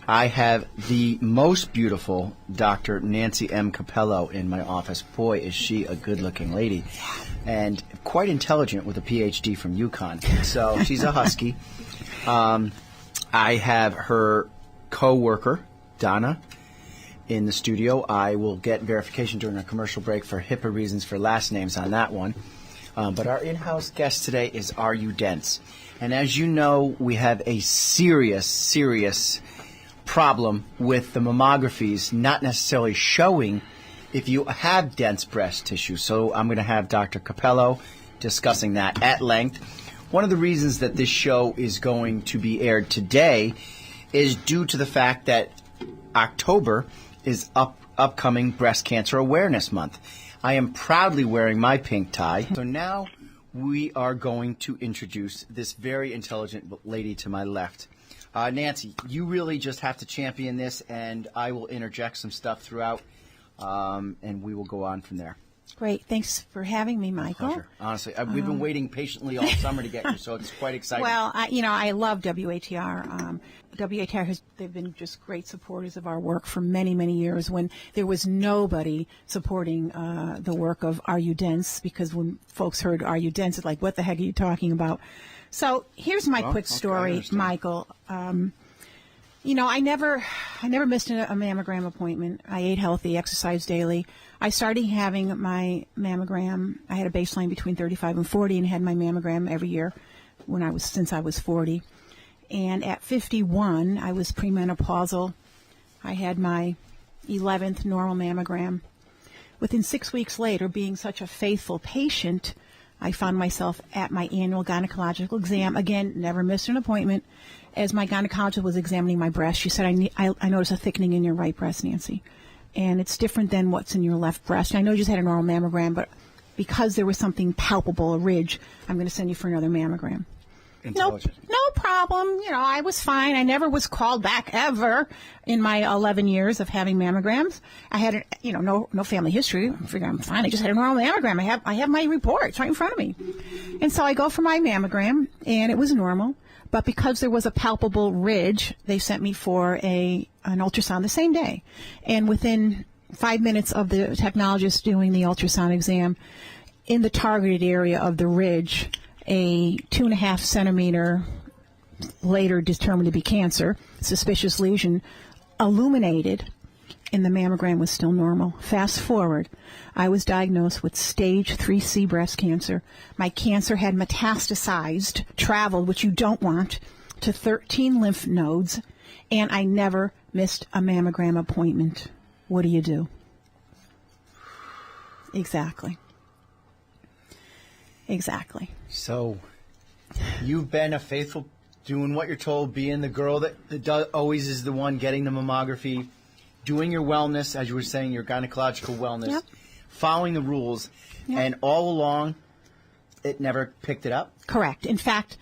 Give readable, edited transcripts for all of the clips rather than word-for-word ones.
I have the most beautiful Dr. Nancy M. Cappello in my office. Boy, is she a good-looking lady. And quite intelligent with a PhD from UConn. So she's a Husky. I have her co-worker, Donna, in the studio. I will get verification during a commercial break for HIPAA reasons for last names on that one. But our in-house guest today is Are You Dense? And as you know, we have a serious problem with the mammographies not necessarily showing if you have dense breast tissue. So I'm going to have Dr. Cappello discussing that at length. One of the reasons that this show is going to be aired today is due to the fact that October is upcoming Breast Cancer Awareness Month. I am proudly wearing my pink tie. So now we are going to introduce this very intelligent lady to my left. Nancy, you really just have to champion this, and I will interject some stuff throughout, and we will go on from there. Great. Thanks for having me, Michael. Pleasure. Honestly, we've been waiting patiently all summer to get you, so it's quite exciting. Well, I love WATR. They've been just great supporters of our work for many, many years when there was nobody supporting the work of Are You Dense? Because when folks heard Are You Dense, it's like, what the heck are you talking about? So here's my quick story, Michael. I never missed a mammogram appointment. I ate healthy, exercised daily. I started having my mammogram. I had a baseline between 35 and 40 and had my mammogram every year since I was 40. And at 51, I was premenopausal. I had my 11th normal mammogram. Within 6 weeks later, being such a faithful patient, I found myself at my annual gynecological exam. Again, never missed an appointment. As my gynecologist was examining my breast, she said, I noticed a thickening in your right breast, Nancy. And it's different than what's in your left breast. I know you just had a normal mammogram, but because there was something palpable, a ridge, I'm going to send you for another mammogram. Intelligent. No problem. I was fine. I never was called back ever in my 11 years of having mammograms. I had, no family history. I figured I'm fine. I just had a normal mammogram. I have my report. It's right in front of me. And so I go for my mammogram, and it was normal. But because there was a palpable ridge, they sent me for an ultrasound the same day. And within 5 minutes of the technologist doing the ultrasound exam, in the targeted area of the ridge, a 2.5 centimeter, later determined to be cancer, suspicious lesion, illuminated, and the mammogram was still normal. Fast forward, I was diagnosed with stage 3C breast cancer. My cancer had metastasized, traveled, which you don't want, to 13 lymph nodes, and I never missed a mammogram appointment. What do you do? Exactly. So, you've been a faithful, doing what you're told, being the girl that always is the one getting the mammography, doing your wellness, as you were saying, your gynecological wellness, Yep. following the rules, Yep. and all along, it never picked it up? Correct. In fact,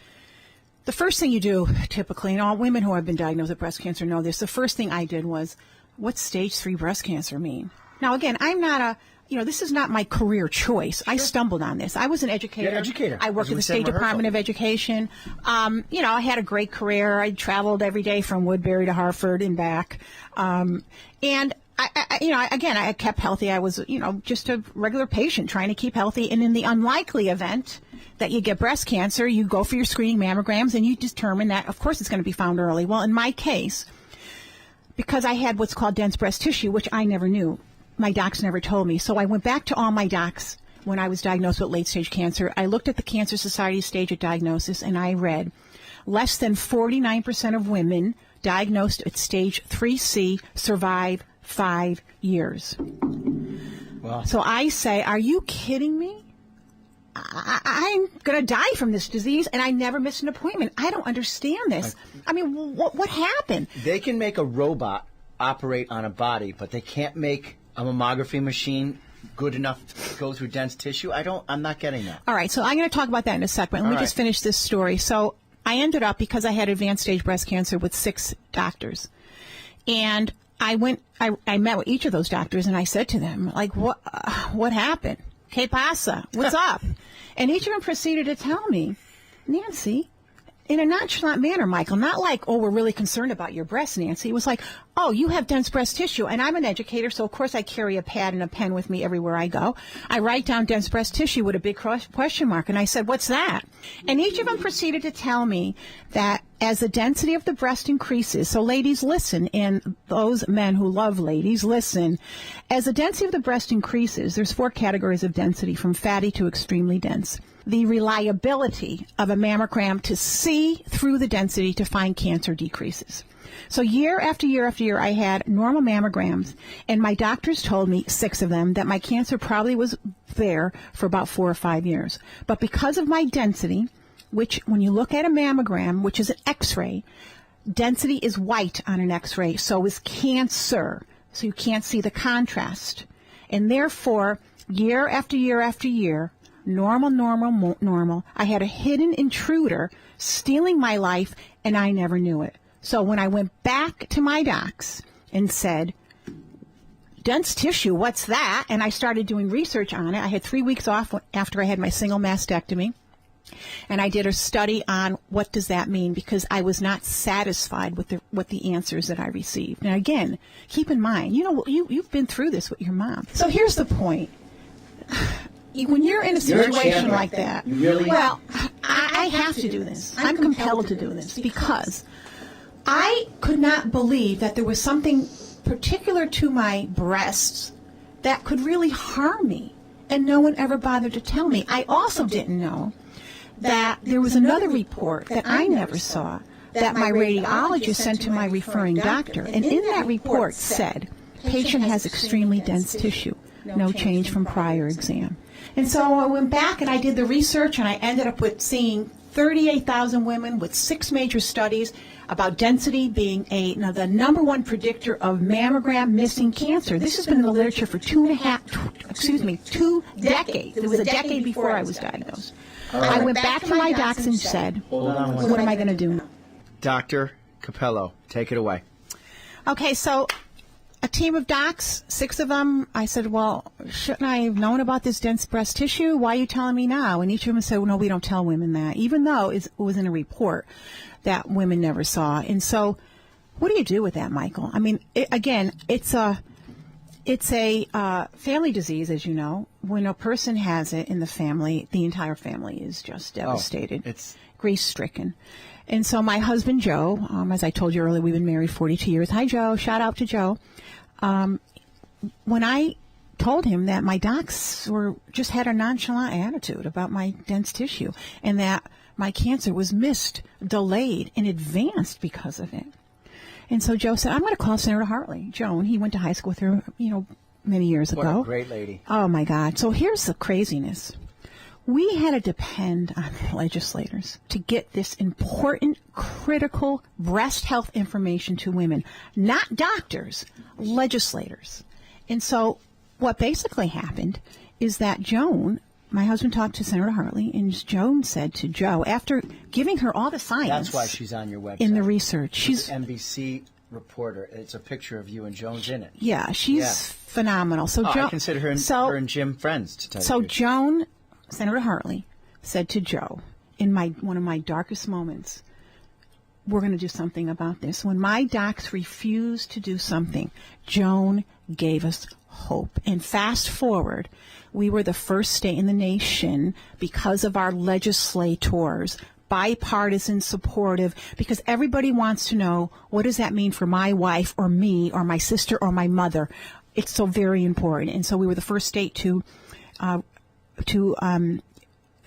the first thing you do, typically, and all women who have been diagnosed with breast cancer know this, the first thing I did was, what's stage 3 breast cancer mean? Now, again, I'm not this is not my career choice. Sure. I stumbled on this. I was an educator. You're an educator. I worked at the State Department of Education. I had a great career. I traveled every day from Woodbury to Hartford and back. And I kept healthy. I was, just a regular patient trying to keep healthy. And in the unlikely event that you get breast cancer, you go for your screening mammograms and you determine that, of course, it's going to be found early. Well, in my case, because I had what's called dense breast tissue, which I never knew, my docs never told me. So I went back to all my docs when I was diagnosed with late-stage cancer. I looked at the Cancer Society stage of diagnosis, and I read less than 49% of women diagnosed at stage 3C survive 5 years. Wow. So I say, are you kidding me? I'm going to die from this disease, and I never missed an appointment. I don't understand this. I mean, what happened? They can make a robot operate on a body, but they can't make a mammography machine good enough to go through dense tissue. I'm not getting that. All right, so I'm going to talk about that in a second. Let me just finish this story. So I ended up, because I had advanced stage breast cancer, with 6 doctors. And I met with each of those doctors, and I said to them, like, what happened? ¿Qué pasa? What's up? And each of them proceeded to tell me, Nancy, in a nonchalant manner, Michael, not like, oh, we're really concerned about your breast, Nancy. It was like, oh, you have dense breast tissue. And I'm an educator, so of course I carry a pad and a pen with me everywhere I go. I write down dense breast tissue with a big question mark. And I said, what's that? And each of them proceeded to tell me that as the density of the breast increases, so ladies, listen, and those men who love ladies, listen. As the density of the breast increases, there's 4 categories of density, from fatty to extremely dense. The reliability of a mammogram to see through the density to find cancer decreases. So year after year after year, I had normal mammograms, and my doctors told me, 6 of them, that my cancer probably was there for about 4 or 5 years. But because of my density, which when you look at a mammogram, which is an X-ray, density is white on an X-ray, so is cancer. So you can't see the contrast. And therefore, year after year after year, normal, I had a hidden intruder stealing my life, and I never knew it. So when I went back to my docs and said, dense tissue, what's that? And I started doing research on it. I had 3 weeks off after I had my single mastectomy. And I did a study on what does that mean, because I was not satisfied with the answers that I received. Now, again, keep in mind, you've been through this with your mom. So here's the point. When you're in a situation like that, well, I have to do this. I'm compelled to do this because I could not believe that there was something particular to my breasts that could really harm me, and no one ever bothered to tell me. I also didn't know that there was another report that I never saw that my radiologist sent to my referring doctor, and in that report said, patient has extremely dense tissue, no change from prior exam. And so I went back and I did the research, and I ended up with seeing 38,000 women with 6 major studies about density being the number 1 predictor of mammogram missing cancer. This has been in the literature for 2 decades. It was a decade before I was diagnosed. I went back to my docs and said, what am I going to do now? Dr. Cappello, take it away. Okay, so a team of docs, 6 of them, I said, well, shouldn't I have known about this dense breast tissue? Why are you telling me now? And each of them said, well, no, we don't tell women that, even though it was in a report that women never saw. And so what do you do with that, Michael? I mean, it's a family disease, as you know. When a person has it in the family, the entire family is just devastated. It's grief-stricken. And so my husband, Joe, as I told you earlier, we've been married 42 years. Hi, Joe. Shout out to Joe. When I told him that my docs just had a nonchalant attitude about my dense tissue and that my cancer was missed, delayed, and advanced because of it. And so Joe said, I'm going to call Senator Hartley. Joan, he went to high school with her, many years ago. What a great lady. Oh, my God. So here's the craziness. We had to depend on legislators to get this important, critical breast health information to women, not doctors, legislators. And so what basically happened is that Joan, my husband, talked to Senator Hartley, and Joan said to Joe, after giving her all the science. That's why she's on your website. In the research. She's an NBC reporter. It's a picture of you and Joan's in it. Yeah, she's phenomenal. So I consider her and Jim friends, to tell you. So Joan, Senator Hartley, said to Joe, in one of my darkest moments, we're going to do something about this. When my docs refused to do something, Joan gave us hope. And fast forward, we were the first state in the nation, because of our legislators, bipartisan, supportive, because everybody wants to know, what does that mean for my wife or me or my sister or my mother? It's so very important. And so we were the first state to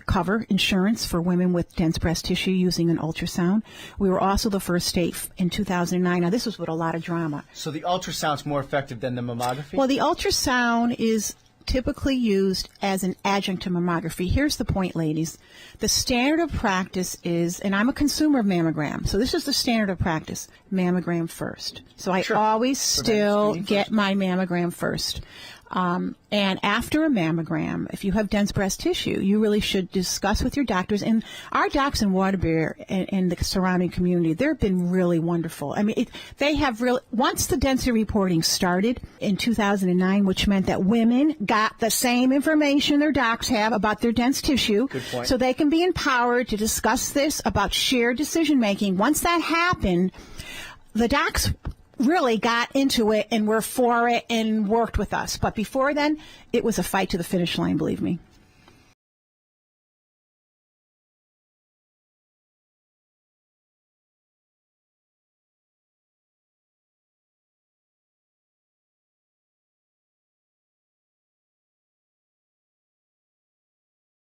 cover insurance for women with dense breast tissue using an ultrasound. We were also the first state in 2009. Now, this was with a lot of drama. So the ultrasound's more effective than the mammography? Well, the ultrasound is typically used as an adjunct to mammography. Here's the point, ladies. The standard of practice is, and I'm a consumer of mammogram, so this is the standard of practice, mammogram first. So I always still get my mammogram first. And after a mammogram, if you have dense breast tissue, you really should discuss with your doctors. And our docs in Waterbury and the surrounding community, they've been really wonderful. I mean, they have really, once the density reporting started in 2009, which meant that women got the same information their docs have about their dense tissue. Good point. So they can be empowered to discuss this about shared decision making. Once that happened, the docs really got into it and were for it and worked with us. But before then, it was a fight to the finish line, believe me.